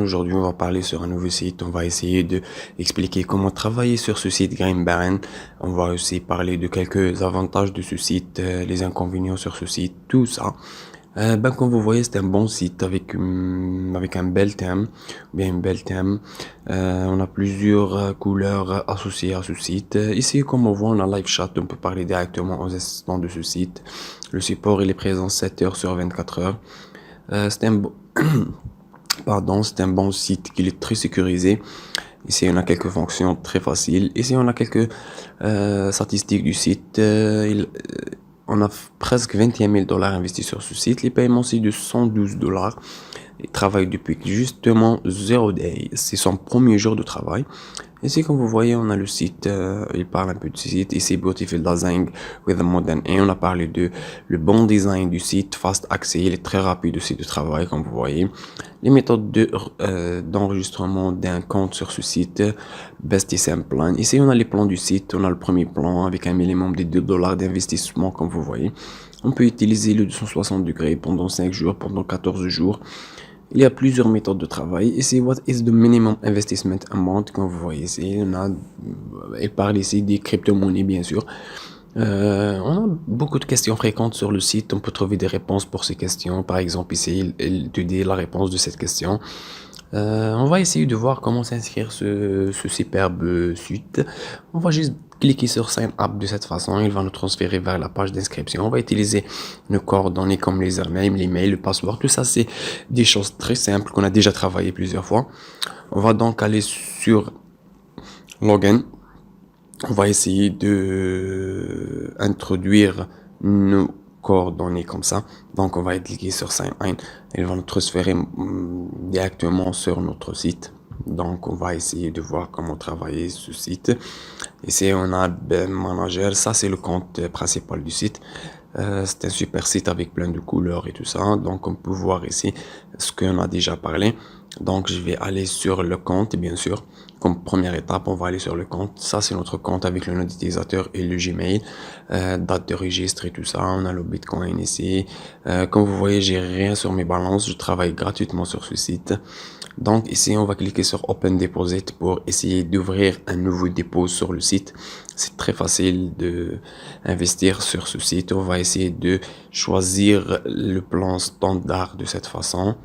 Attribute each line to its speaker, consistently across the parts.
Speaker 1: Aujourd'hui, on va parler sur un nouveau site. On va essayer de expliquer comment travailler sur ce site Green Baron. On va aussi parler de quelques avantages de ce site, les inconvénients sur ce site, tout ça. Comme vous voyez, c'est un bon site avec un bel thème, bien une belle thème. On a plusieurs couleurs associées à ce site. Ici, comme on voit, on a live chat. On peut parler directement aux assistants de ce site. Le support, il est présent 7 heures sur 24 heures. C'est un bon c'est un bon site qui est très sécurisé. Ici, on a quelques fonctions très faciles. Ici, on a quelques statistiques du site. On a presque 21 000 dollars investis sur ce site. Les paiements, c'est de 112 dollars. Il travaille depuis justement 0 day. C'est son premier jour de travail. Ici, comme vous voyez, on a le site, il parle un peu du site. Ici, Beautiful Design with a Modern. Et on a parlé de le bon design du site, fast accès, il est très rapide aussi de travail, comme vous voyez. Les méthodes d'enregistrement d'un compte sur ce site, Best et Simple Plan. Ici, on a les plans du site. On a le premier plan avec un minimum de 2 dollars d'investissement, comme vous voyez. On peut utiliser le 260 degrés pendant 5 jours, pendant 14 jours. Il y a plusieurs méthodes de travail. Ici, what is the minimum investment amount? Comme vous voyez ici, il parle ici des crypto-monnaies, bien sûr. On a beaucoup de questions fréquentes sur le site. On peut trouver des réponses pour ces questions. Par exemple, ici, il te dit la réponse de cette question. On va essayer de voir comment s'inscrire ce superbe site. On va juste cliquer sur Sign Up de cette façon. Il va nous transférer vers la page d'inscription. On va utiliser nos coordonnées comme les emails, le password. Tout ça, c'est des choses très simples qu'on a déjà travaillé plusieurs fois. On va donc aller sur Login. On va essayer de introduire nos coordonnées comme ça. Donc, on va cliquer sur Sign In. Ils vont nous transférer directement sur notre site. Donc, on va essayer de voir comment travailler ce site. Ici, on a BEM Manager. Ça, c'est le compte principal du site. C'est un super site avec plein de couleurs et tout ça. Donc, on peut voir ici ce qu'on a déjà parlé. Donc, je vais aller sur le compte, bien sûr. Comme première étape, on va aller sur le compte. Ça, c'est notre compte avec le nom d'utilisateur et le Gmail. Date de registre et tout ça. On a le Bitcoin ici. Comme vous voyez, j'ai rien sur mes balances. Je travaille gratuitement sur ce site. Donc, ici, on va cliquer sur Open Deposit pour essayer d'ouvrir un nouveau dépôt sur le site. C'est très facile de investir sur ce site. On va essayer de choisir le plan standard de cette façon.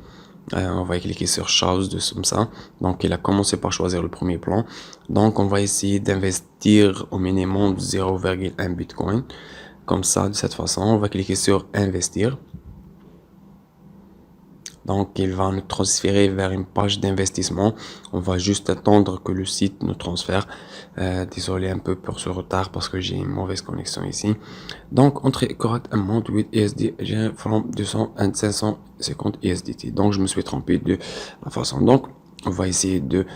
Speaker 1: On va cliquer sur Chose de comme ça. Donc, il a commencé par choisir le premier plan. Donc, on va essayer d'investir au minimum 0,1 Bitcoin. Comme ça, de cette façon, on va cliquer sur Investir. Donc, il va nous transférer vers une page d'investissement. On va juste attendre que le site nous transfère. Désolé un peu pour ce retard parce que j'ai une mauvaise connexion ici. Donc, entrer correct amount with ESD from 200 and 550 ESDT. Donc, je me suis trompé de la façon. Donc, on va essayer de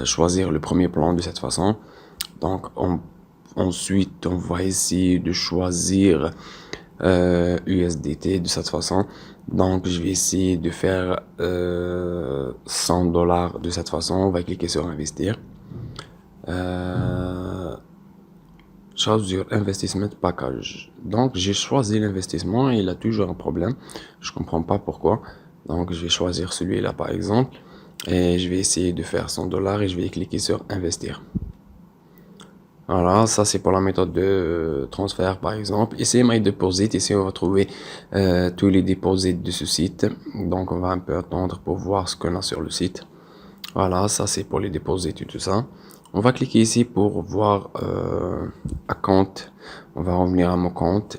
Speaker 1: choisir le premier plan de cette façon. Donc, ensuite, on va essayer de choisir USDT de cette façon. Donc, je vais essayer de faire 100 dollars de cette façon. On va cliquer sur Investir. Choose your investment package. Donc, j'ai choisi l'investissement et il a toujours un problème. Je comprends pas pourquoi. Donc, je vais choisir celui-là par exemple. Et je vais essayer de faire 100 dollars et je vais cliquer sur Investir. Voilà, ça c'est pour la méthode de transfert par exemple. Ici, My Deposit, ici on va trouver tous les deposits de ce site. Donc on va un peu attendre pour voir ce qu'on a sur le site. Voilà, ça c'est pour les deposits et tout ça. On va cliquer ici pour voir à compte. On va revenir à mon compte.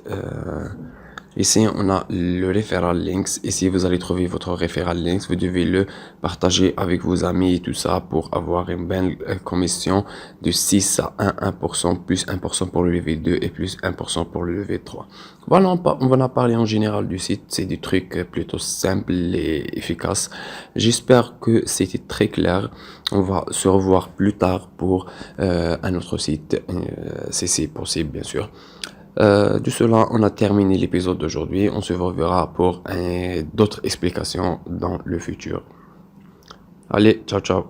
Speaker 1: Ici, on a le referral links. Ici, vous allez trouver votre referral links. Vous devez le partager avec vos amis et tout ça pour avoir une belle commission de 6 à 1%, plus 1% pour le level 2 et plus 1% pour le level 3. Voilà, on va en parler en général du site. C'est des trucs plutôt simples et efficaces. J'espère que c'était très clair. On va se revoir plus tard pour un autre site, si c'est possible, bien sûr. De cela, on a terminé l'épisode d'aujourd'hui. On se reverra pour d'autres explications dans le futur. Allez, ciao ciao.